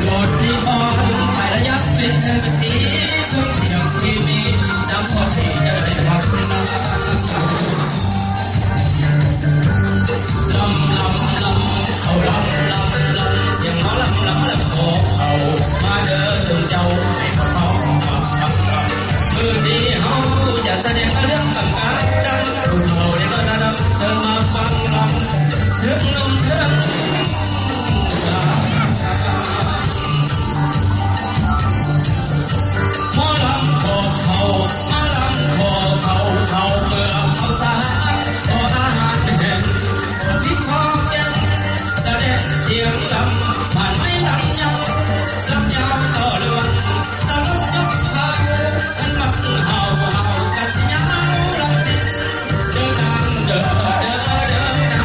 โหลดรีพอร์ตถ่ายระยะเป็นเชิงสีเครื่องเสียงทีวีนำพอที่จะได้ฟังลำเอาลำเสียงหมอลำโอ้เอามาเดินถึงเจ้าให้เขาร้องมือดีเขาจะแสดงเรื่องต่างๆดังรุ่นเราเด็กระดับเธอมาฟังลำถึงนุ่มถึงหมอลำขอเขามาลำขอเขาเมื่อเขาสาขออาหารแห้งขอที่ขอแก่แสดงเสียงลำผ่านไม่ลำยาวต่อเรื่องตลกยกพาอันมักเห่ากัดยาวลำจิตเดินทางเดินทาง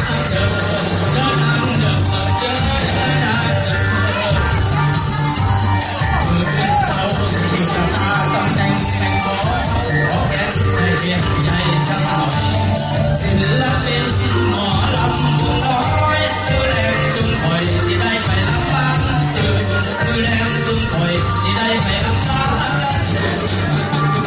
มือเป็นเสาสิ่งตาต้องแต่งขอแก่ให้เพียงใจสักหน่อยศิลปินหมอลำบุญน้อยมือแรงจุ่มคอยที่ได้ไปลำบากมือแรงจุ่มคอยที่ได้ไปลำบาก